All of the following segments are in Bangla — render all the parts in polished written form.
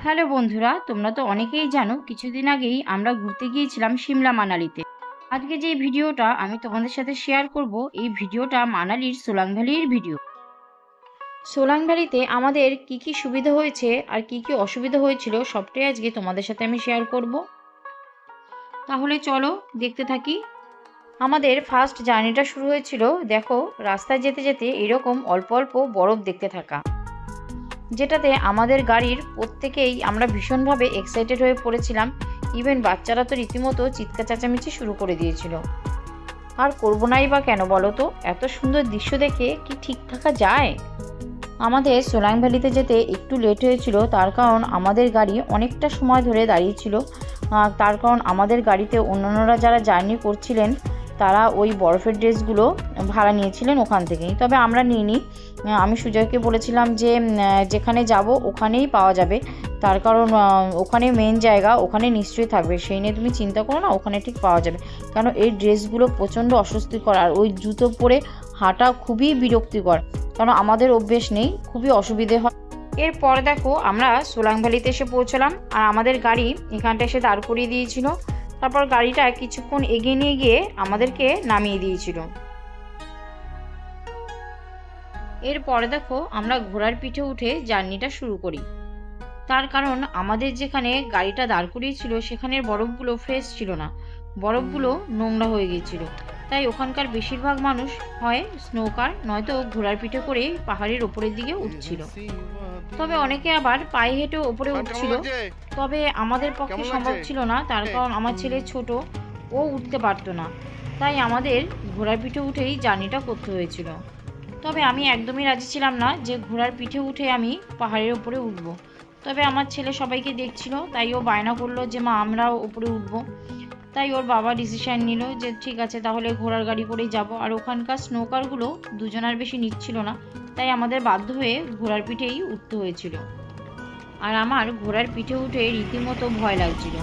হ্যালো বন্ধুরা, তোমরা তো অনেকেই জানো কিছুদিন আগেই আমরা ঘুরতে গিয়েছিলাম সিমলা মানালিতে। আজকে যে ভিডিওটা আমি তোমাদের সাথে শেয়ার করব, এই ভিডিওটা মানালির সোলাং ভ্যালির ভিডিও। সোলাং ভ্যালিতে আমাদের কি কি সুবিধা হয়েছে আর কি কি অসুবিধা হয়েছিল সবটাই আজকে তোমাদের সাথে আমি শেয়ার করব। তাহলে চলো দেখতে থাকি। আমাদের ফার্স্ট জার্নিটা শুরু হয়েছিল, দেখো রাস্তায় যেতে যেতে এরকম অল্প অল্প বরফ দেখতে থাকা, যেটাতে আমাদের গাড়ির প্রত্যেকেই আমরা ভীষণভাবে এক্সাইটেড হয়ে পড়েছিলাম। ইভেন বাচ্চারা তো রীতিমতো চিৎকার চেঁচামেচি শুরু করে দিয়েছিল। আর করবো নাই বা কেন বলো তো, এত সুন্দর দৃশ্য দেখে কি ঠিক থাকা যায়? আমাদের সোলাং ভ্যালিতে যেতে একটু লেট হয়েছিল, তার কারণ আমাদের গাড়ি অনেকটা সময় ধরে দাঁড়িয়েছিল। তার কারণ আমাদের গাড়িতে অন্যান্যরা যারা জার্নি করছিলেন তারা ওই বরফের ড্রেসগুলো ভাড়া নিয়েছিলেন ওখান থেকেই, তবে আমরা নিইনি। আমি সুজয়কে বলেছিলাম যে যেখানে যাব ওখানেই পাওয়া যাবে, তার কারণ ওখানে মেন জায়গা, ওখানে নিশ্চয়ই থাকবে, সেই নিয়ে তুমি চিন্তা করো না, ওখানে ঠিক পাওয়া যাবে। কেন এই ড্রেসগুলো প্রচণ্ড অস্বস্তিকর, আর ওই জুতো পরে হাঁটা খুবই বিরক্তিকর, কারণ আমাদের অভ্যেস নেই, খুবই অসুবিধে হয়। এরপর দেখো আমরা সোলাং ভ্যালিতে এসে পৌঁছলাম, আর আমাদের গাড়ি এখানটা এসে দাঁড় করিয়ে দিয়েছিল। তারপর গাড়িটা কিছুক্ষণ এগিয়ে নিয়ে গিয়ে আমাদেরকে নামিয়ে দিয়েছিল। এরপরে দেখো আমরা ঘোড়ার পিঠে উঠে জার্নিটা শুরু করি। তার কারণ আমাদের যেখানে গাড়িটা দাঁড় করিয়েছিল সেখানের বরফগুলো ফ্রেশ ছিল না, বরফগুলো নোংরা হয়ে গিয়েছিল। তাই ওখানকার বেশিরভাগ মানুষ হয় স্নোকার নয়তো ঘোড়ার পিঠে করে পাহাড়ের ওপরের দিকে উঠছিল, তবে অনেকে আবার পায়ে হেঁটেও ওপরে উঠছিল। তবে আমাদের পক্ষে সম্ভব ছিল না, তার কারণ আমার ছেলে ছোট, ও উঠতে পারতো না, তাই আমাদের ঘোড়ার পিঠে উঠেই জার্নিটা করতে হয়েছিল। তবে আমি একদমই রাজি ছিলাম না যে ঘোড়ার পিঠে উঠে আমি পাহাড়ের উপরে উঠব। তবে আমার ছেলে সবাইকে দেখছিল, তাই ও বায়না করলো যে মা আমরাও উপরে উঠবো। তাই ওর বাবা ডিসিশন নিল যে ঠিক আছে তাহলে ঘোড়ার গাড়ি করেই যাব। আর ওখানকার স্নোকারগুলো দুজনের বেশি নিচ্ছিল না, তাই আমাদের বাধ্য হয়ে ঘোড়ার পিঠেই উঠতে হয়েছিল। আর আমার ঘোড়ার পিঠে উঠে রীতিমতো ভয় লাগছিল,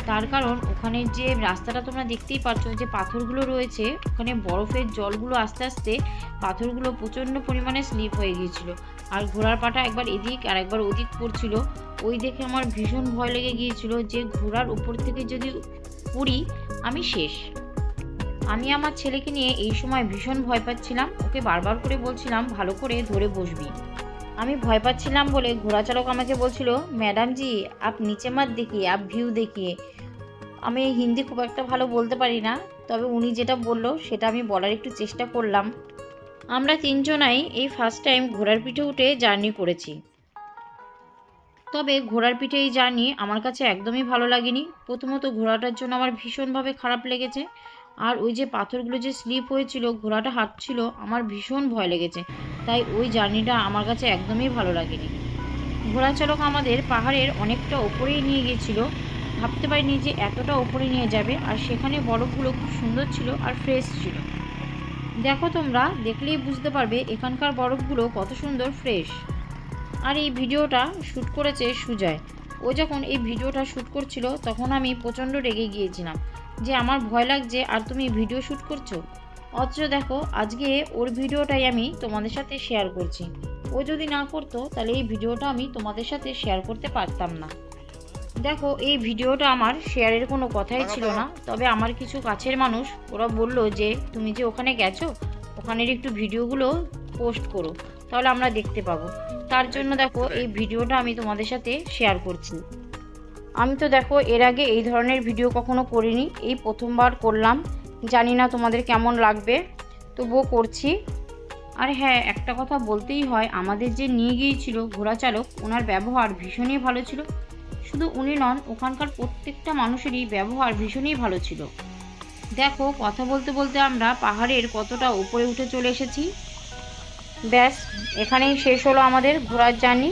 তার কারণ ওখানে যে রাস্তাটা তোমরা দেখতেই পাচ্ছ, যে পাথরগুলো রয়েছে ওখানে বরফের জলগুলো আস্তে আস্তে পাথরগুলো প্রচণ্ড পরিমাণে স্লিপ হয়ে গিয়েছিল, আর ঘোড়ার পাটা একবার এদিক আর একবার ওদিক পড়ছিল। ওই দেখে আমার ভীষণ ভয় লেগে গিয়েছিল যে ঘোড়ার উপর থেকে যদি পড়ি আমি শেষ। আমি আমার ছেলেকে নিয়ে এই সময় ভীষণ ভয় পাচ্ছিলাম, ওকে বারবার করে বলছিলাম ভালো করে ধরে বসবি। আমি ভয় পাচ্ছিলাম বলে ঘোড়া চালক আমাকে বলছিল ম্যাডাম জি আপ নিচে মাত দেখিয়ে আপ ভিউ দেখিয়ে। আমি হিন্দি খুব একটা ভালো বলতে পারি না, তবে উনি যেটা বললো সেটা আমি বলার একটু চেষ্টা করলাম। আমরা তিনজনাই এই ফার্স্ট টাইম ঘোড়ার পিঠে উঠে জার্নি করেছি, তবে ঘোড়ার পিঠে এই জার্নি আমার কাছে একদমই ভালো লাগেনি। প্রথমত ঘোড়াটার জন্য আমার ভীষণভাবে খারাপ লেগেছে, আর ওই যে পাথরগুলো যে স্লিপ হয়েছিল ঘোড়াটা হাঁটছিল আমার ভীষণ ভয় লেগেছে, তাই ওই জার্নিটা আমার কাছে একদমই ভালো লাগেনি। ঘোড়া চালক আমাদের পাহাড়ের অনেকটা ওপরেই নিয়ে গিয়েছিল, ভাবতে পারিনি যে এতটা ওপরে নিয়ে যাবে, আর সেখানে বরফগুলো খুব সুন্দর ছিল আর ফ্রেশ ছিল। দেখো তোমরা দেখলেই বুঝতে পারবে এখানকার বরফগুলো কত সুন্দর ফ্রেশ। আর এই ভিডিওটা শ্যুট করেছে সুজয়। ও যখন এই ভিডিওটা শ্যুট করছিল তখন আমি প্রচণ্ড রেগে গিয়েছিলাম যে আমার ভয় লাগছে আর তুমি ভিডিও শ্যুট করছো। অথচ দেখো আজকে ওর ভিডিওটাই আমি তোমাদের সাথে শেয়ার করছি। ও যদি না করতো তাহলে এই ভিডিওটা আমি তোমাদের সাথে শেয়ার করতে পারতাম না। দেখো এই ভিডিওটা আমার শেয়ারের কোনো কথাই ছিল না, তবে আমার কিছু কাছের মানুষ ওরা বলল যে তুমি যে ওখানে গেছো ওখানের একটু ভিডিওগুলো পোস্ট করো, তাহলে আমরা দেখতে পাবো। তার জন্য দেখো এই ভিডিওটা আমি তোমাদের সাথে শেয়ার করছি। আমি তো দেখো এর আগে এই ধরনের ভিডিও কখনো করিনি, এই প্রথমবার করলাম। জানি না তোমাদের কেমন লাগবে, তবুও করছি। আর হ্যাঁ, একটা কথা বলতেই হয়, আমাদের যে নিয়ে গিয়েছিল ঘোড়া চালক ওনার ব্যবহার ভীষণই ভালো ছিল। শুধু উনি নন, ওখানকার প্রত্যেকটা মানুষেরই ব্যবহার ভীষণই ভালো ছিল। দেখো কথা বলতে বলতে আমরা পাহাড়ের কতটা উপরে উঠে চলে এসেছি। ব্যাস এখানেই শেষ হলো আমাদের ঘোড়ার জার্নি।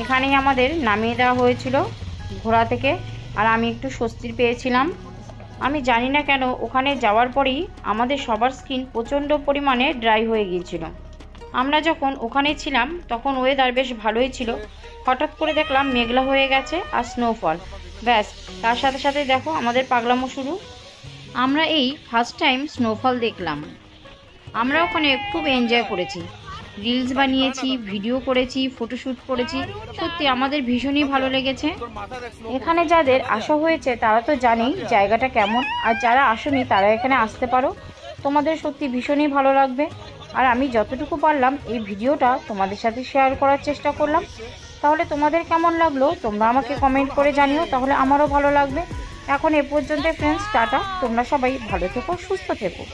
এখানেই আমাদের নামিয়ে দেওয়া হয়েছিল ঘোড়া থেকে, আর আমি একটু স্বস্তি পেয়েছিলাম। আমি জানি না কেন ওখানে যাওয়ার পরেই আমাদের সবার স্কিন প্রচণ্ড পরিমাণে ড্রাই হয়ে গিয়েছিল। আমরা যখন ওখানে ছিলাম তখন ওয়েদার বেশ ভালোই ছিল, হঠাৎ করে দেখলাম মেঘলা হয়ে গেছে আর স্নোফল। ব্যাস তার সাথে সাথে দেখো আমাদের পাগলামো শুরু। আমরা এই ফার্স্ট টাইম স্নোফল দেখলাম, আমরা ওখানে খুব এনজয় করেছি। রিলস বানিয়েছি, ভিডিও করেছি, ফটোশ্যুট করেছি। সত্যি আমাদের ভীষণই ভালো লেগেছে। এখানে যাদের আসা হয়েছে তারা তো জানেই জায়গাটা কেমন, আর যারা আসেনি তারা এখানে আসতে পারো, তোমাদের সত্যি ভীষণই ভালো লাগবে। আর আমি যতটুকু পারলাম এই ভিডিওটা তোমাদের সাথে শেয়ার করার চেষ্টা করলাম। তাহলে তোমাদের কেমন লাগলো তোমরা আমাকে কমেন্ট করে জানিও, তাহলে আমারও ভালো লাগবে। এখন এ পর্যন্ত ফ্রেন্ডস, টাটা। তোমরা সবাই ভালো থেকো, সুস্থ থেকো।